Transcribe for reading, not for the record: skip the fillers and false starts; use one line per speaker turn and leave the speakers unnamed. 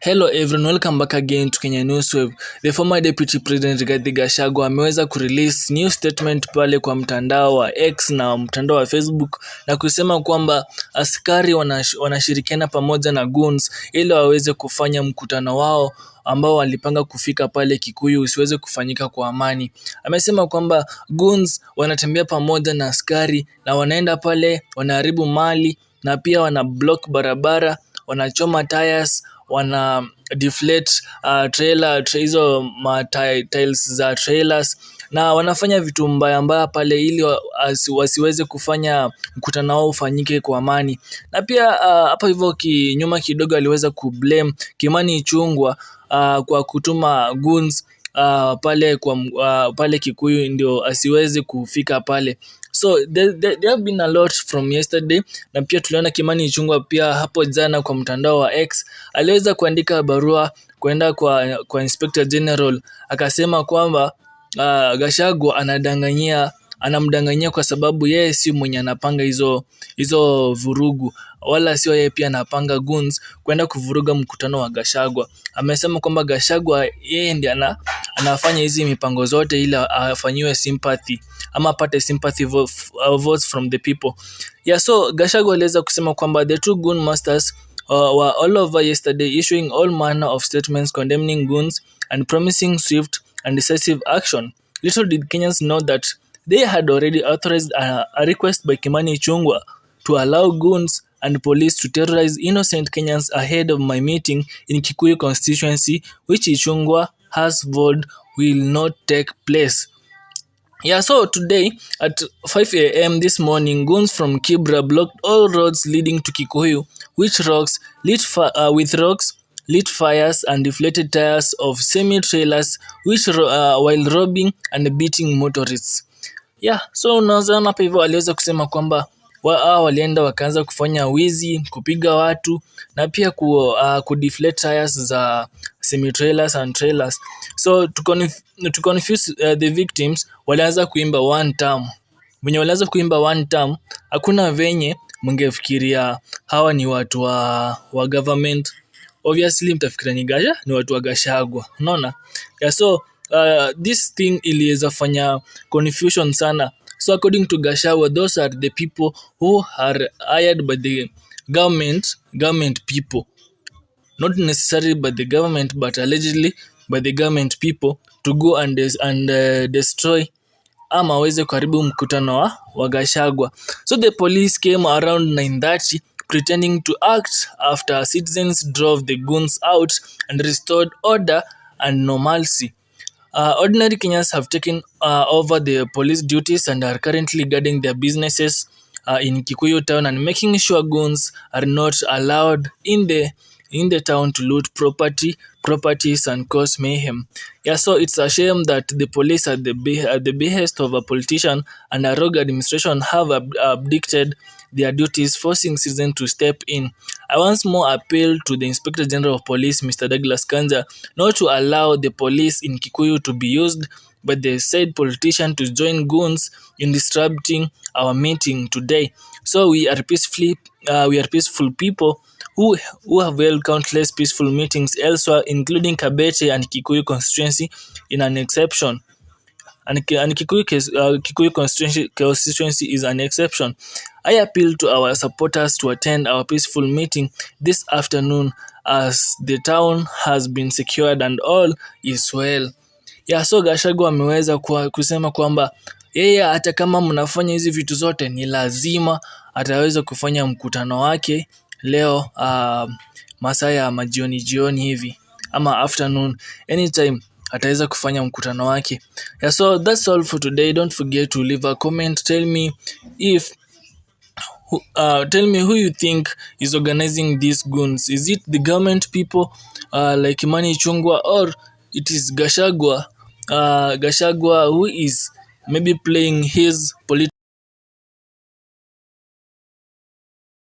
Hello everyone, welcome back again to Kenya Newswave. The former deputy president Rigathi Gachagua ameweza kurelease new statement pale kwa mtandao wa X na mtandao wa Facebook na kusema kwamba askari wanashirikiana pamoja na goons ili waweze kufanya mkutano wao ambao walipanga kufika pale Kikuyu usiweze kufanyika kwa amani. Amesema kwamba goons wanatembea pamoja na askari na wanaenda pale wanaharibu mali na pia wana block barabara, wanachoma tires, wana deflate hizo tiles za trailers na wanafanya vitu mbaya pale ili wasiweze kufanya mkutano wao ufanyike kwa amani. Na pia hapa hivyo nyuma kidogo aliweza kublame Kimani Ichung'wah kwa kutuma goons pale Kikuyu ndio asiweze kufika pale. So there have been a lot from yesterday, na pia tuliona Kimani Ichung'wah pia hapo jana kwa mtandao wa X aliweza kuandika barua kwenda kwa Inspector General, akasema kwamba Gachagua anamdanganyia kwa sababu yeye si mwenye anapanga hizo vurugu, wala sio yeye pia anapanga goons kwenda kuvuruga mkutano wa Gachagua. Amesema kwamba Gachagua yeye ndiye anafanya hizi mipango zote ili afanyiwe sympathy ama apate sympathy votes from the people. Yeah, so Gachagua aliweza kusema kwamba the two goon masters were all over yesterday issuing all manner of statements condemning goons and promising swift and decisive action. Little did Kenyans know that they had already authorized a request by Kimani Ichung'wah to allow goons and police to terrorize innocent Kenyans ahead of my meeting in Kikuyu constituency, which Ichung'wah has vowed will not take place. Yeah, so today at 5 a.m. this morning, goons from Kibra blocked all roads leading to Kikuyu, with rocks, lit fires and deflated tires of semi-trailers, while robbing and beating motorists. Yeah, so unaona hapa hivyo aliweza kusema kwamba walienda wakaanza kufanya wizi, kupiga watu na pia kudeflate tires za semi-trailers and trailers. So to confuse the victims, walianza kuimba one term. Wenye walianza kuimba one term, hakuna venye mngefikiria hawa ni watu wa government. Obviously mtafikiria ni watu wa Gachagua. Unaona? Yeah, so this thing iliweza fanya confusion sana. So according to Gachagua, those are the people who are hired by the government people. Not necessarily by the government, but allegedly by the government people to go and destroy ama waweze kuharibu mkutano wa Gachagua. So the police came around 9:30 pretending to act after citizens drove the goons out and restored order and normalcy. Ordinary Kenyans have taken over the police duties and are currently guarding their businesses in Kikuyu town and making sure goons are not allowed in the town to loot properties and cause mayhem. Yeah, so it's a shame that the police at the behest of a politician and a rogue administration have abdicated their duties, forcing citizens to step in. I once more appeal to the Inspector General of Police, Mr. Douglas Kanja, not to allow the police in Kikuyu to be used by the said politician to join goons in disrupting our meeting today. So we are peaceful people who have held countless peaceful meetings elsewhere, including Kabete and Kikuyu constituency in an exception. And Kikuyu constituency is an exception. I appeal to our supporters to attend our peaceful meeting this afternoon as the town has been secured and all is well. Yeah, so Gachagua ameweza kusema kwamba yeye hata kama mnafanya hizi vitu zote ni lazima ataweza kufanya mkutano wake leo masaa ya majioni hivi ama afternoon, anytime ataweza kufanya mkutano wake. Yeah, so that's all for today. Don't forget to leave a comment. Tell me who you think is organizing these goons. Is it the government people like Kimani Ichung'wah, or it is Gachagua who is maybe playing his political